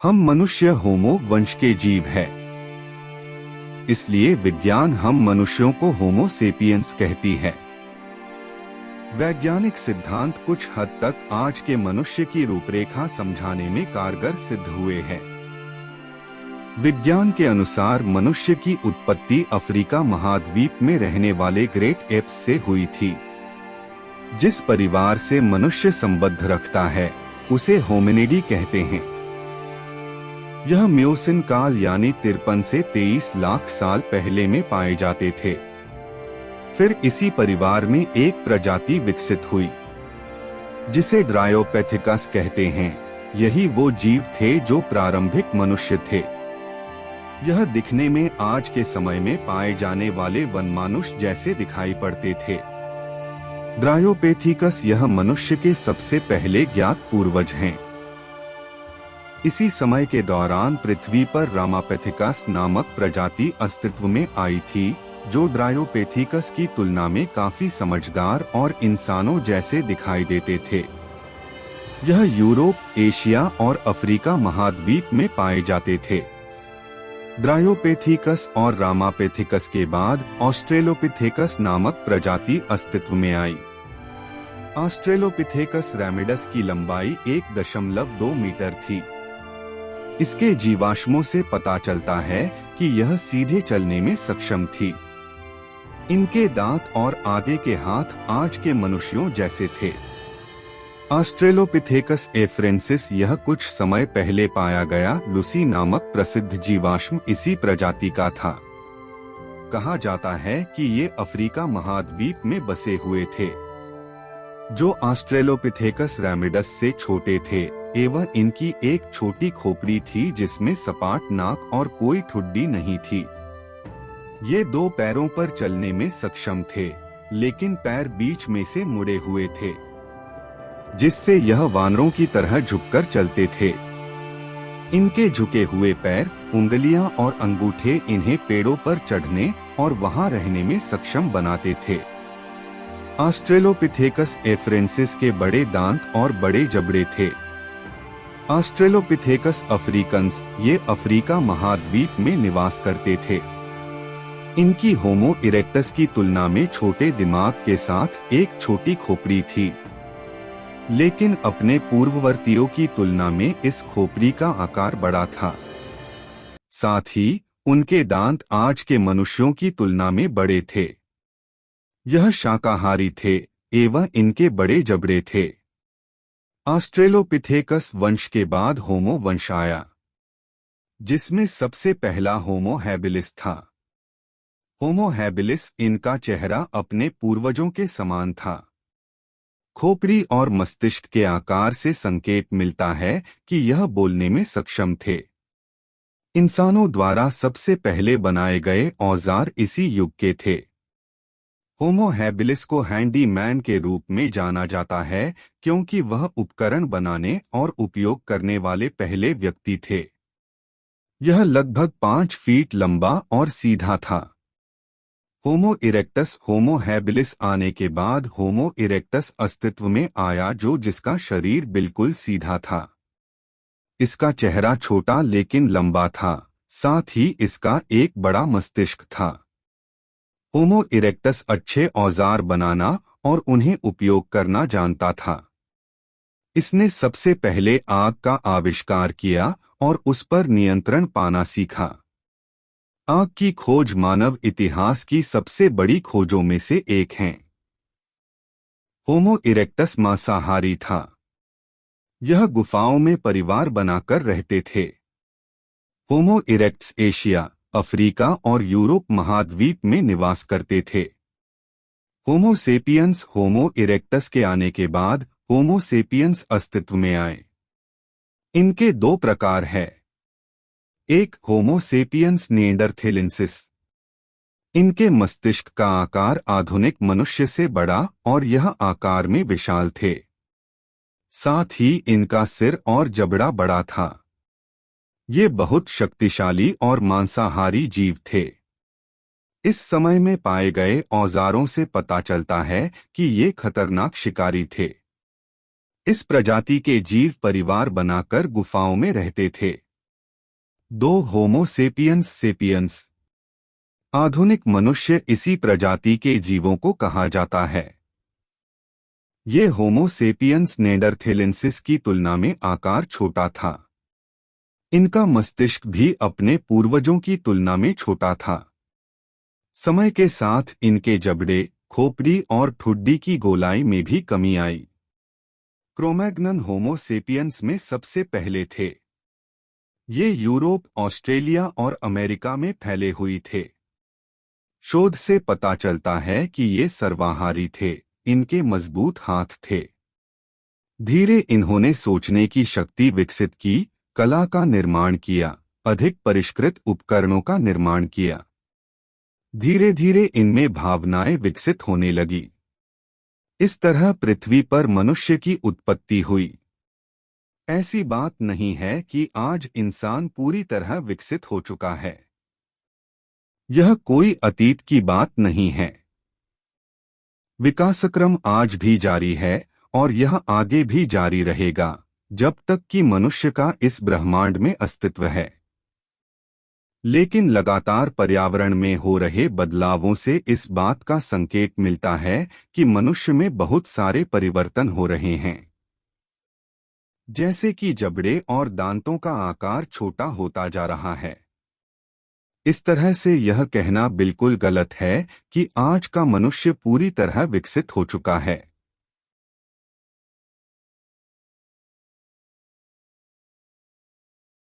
हम मनुष्य होमो वंश के जीव हैं। इसलिए विज्ञान हम मनुष्यों को होमो सेपियंस कहती है। वैज्ञानिक सिद्धांत कुछ हद तक आज के मनुष्य की रूपरेखा समझाने में कारगर सिद्ध हुए हैं। विज्ञान के अनुसार मनुष्य की उत्पत्ति अफ्रीका महाद्वीप में रहने वाले ग्रेट एप्स से हुई थी। जिस परिवार से मनुष्य संबंध रखता है उसे होमिनिडी कहते हैं। यह मियोसिन काल यानी 53 से 23 लाख साल पहले में पाए जाते थे। फिर इसी परिवार में एक प्रजाति विकसित हुई जिसे ड्रायोपेथिकस कहते हैं। यही वो जीव थे जो प्रारंभिक मनुष्य थे। यह दिखने में आज के समय में पाए जाने वाले वनमानुष जैसे दिखाई पड़ते थे। ड्रायोपेथिकस यह मनुष्य के सबसे पहले ज्ञात पूर्वज हैं। इसी समय के दौरान पृथ्वी पर रामापेथिकस नामक प्रजाति अस्तित्व में आई थी जो ड्रायोपेथिकस की तुलना में काफी समझदार और इंसानों जैसे दिखाई देते थे। यह यूरोप, एशिया और अफ्रीका महाद्वीप में पाए जाते थे। ड्रायोपेथिकस और रामापेथिकस के बाद ऑस्ट्रेलोपिथेकस नामक प्रजाति अस्तित्व में आई। ऑस्ट्रेलोपिथेकस रैमिडस की लंबाई 1.2 मीटर थी। इसके जीवाश्मों से पता चलता है कि यह सीधे चलने में सक्षम थी। इनके दांत और आगे के हाथ आज के मनुष्यों जैसे थे। ऑस्ट्रेलोपिथेकस एफ्रेंसिस यह कुछ समय पहले पाया गया लूसी नामक प्रसिद्ध जीवाश्म इसी प्रजाति का था। कहा जाता है कि ये अफ्रीका महाद्वीप में बसे हुए थे, जो ऑस्ट्रेलोपिथेकस रैमिडस से छोटे थे एवं इनकी एक छोटी खोपड़ी थी जिसमें सपाट नाक और कोई ठुड्डी नहीं थी। ये 2 पैरों पर चलने में सक्षम थे, लेकिन पैर बीच में से मुड़े हुए थे, जिससे यह वानरों की तरह झुककर चलते थे। इनके झुके हुए पैर, उंगलियां और अंगूठे इन्हें पेड़ों पर चढ़ने और वहां रहने में सक्षम बनाते थे। ऑस्ट्रेलोपिथेकस एफ्रेंसिस के बड़े दांत और बड़े जबड़े थे। ऑस्ट्रेलोपिथेकस अफ्रीकन्स ये अफ्रीका महाद्वीप में निवास करते थे। इनकी होमो इरेक्टस की तुलना में छोटे दिमाग के साथ एक छोटी खोपड़ी थी, लेकिन अपने पूर्ववर्तियों की तुलना में इस खोपड़ी का आकार बड़ा था। साथ ही उनके दांत आज के मनुष्यों की तुलना में बड़े थे। यह शाकाहारी थे एवं इनके बड़े जबड़े थे। ऑस्ट्रेलोपिथेकस वंश के बाद होमो वंश आया, जिसमें सबसे पहला होमो हैबिलिस था। होमो हैबिलिस इनका चेहरा अपने पूर्वजों के समान था। खोपड़ी और मस्तिष्क के आकार से संकेत मिलता है कि यह बोलने में सक्षम थे। इंसानों द्वारा सबसे पहले बनाए गए औजार इसी युग के थे। होमो हैबिलिस को हैंडीमैन के रूप में जाना जाता है क्योंकि वह उपकरण बनाने और उपयोग करने वाले पहले व्यक्ति थे। यह लगभग 5 फीट लंबा और सीधा था। होमो इरेक्टस होमो हैबिलिस आने के बाद होमो इरेक्टस अस्तित्व में आया जिसका शरीर बिल्कुल सीधा था। इसका चेहरा छोटा लेकिन लंबा था, साथ ही इसका एक बड़ा मस्तिष्क था। होमो इरेक्टस अच्छे औजार बनाना और उन्हें उपयोग करना जानता था। इसने सबसे पहले आग का आविष्कार किया और उस पर नियंत्रण पाना सीखा। आग की खोज मानव इतिहास की सबसे बड़ी खोजों में से एक है। होमो इरेक्टस मांसाहारी था। यह गुफाओं में परिवार बनाकर रहते थे। होमो इरेक्ट्स एशिया, अफ्रीका और यूरोप महाद्वीप में निवास करते थे। होमो सेपियंस होमो इरेक्टस के आने के बाद होमो सेपियंस अस्तित्व में आए। इनके 2 प्रकार हैं। एक होमो सेपियंस निएंडरथेलेंसिस। इनके मस्तिष्क का आकार आधुनिक मनुष्य से बड़ा और यह आकार में विशाल थे। साथ ही इनका सिर और जबड़ा बड़ा था। ये बहुत शक्तिशाली और मांसाहारी जीव थे। इस समय में पाए गए औजारों से पता चलता है कि ये खतरनाक शिकारी थे। इस प्रजाति के जीव परिवार बनाकर गुफाओं में रहते थे। दो होमो सेपियंस सेपियंस। आधुनिक मनुष्य इसी प्रजाति के जीवों को कहा जाता है। ये होमो सेपियंस नेंडरथेलेंसिस की तुलना में आकार छोटा था। इनका मस्तिष्क भी अपने पूर्वजों की तुलना में छोटा था। समय के साथ इनके जबड़े, खोपड़ी और ठुड्डी की गोलाई में भी कमी आई। क्रोमैग्नन होमो सेपियंस में सबसे पहले थे। ये यूरोप, ऑस्ट्रेलिया और अमेरिका में फैले हुए थे। शोध से पता चलता है कि ये सर्वाहारी थे। इनके मजबूत हाथ थे। धीरे इन्होंने सोचने की शक्ति विकसित की, कला का निर्माण किया, अधिक परिष्कृत उपकरणों का निर्माण किया। धीरे धीरे इनमें भावनाएं विकसित होने लगी। इस तरह पृथ्वी पर मनुष्य की उत्पत्ति हुई। ऐसी बात नहीं है कि आज इंसान पूरी तरह विकसित हो चुका है। यह कोई अतीत की बात नहीं है। विकासक्रम आज भी जारी है और यह आगे भी जारी रहेगा, जब तक कि मनुष्य का इस ब्रह्मांड में अस्तित्व है। लेकिन लगातार पर्यावरण में हो रहे बदलावों से इस बात का संकेत मिलता है कि मनुष्य में बहुत सारे परिवर्तन हो रहे हैं। जैसे कि जबड़े और दांतों का आकार छोटा होता जा रहा है। इस तरह से यह कहना बिल्कुल गलत है कि आज का मनुष्य पूरी तरह विकसित हो चुका है।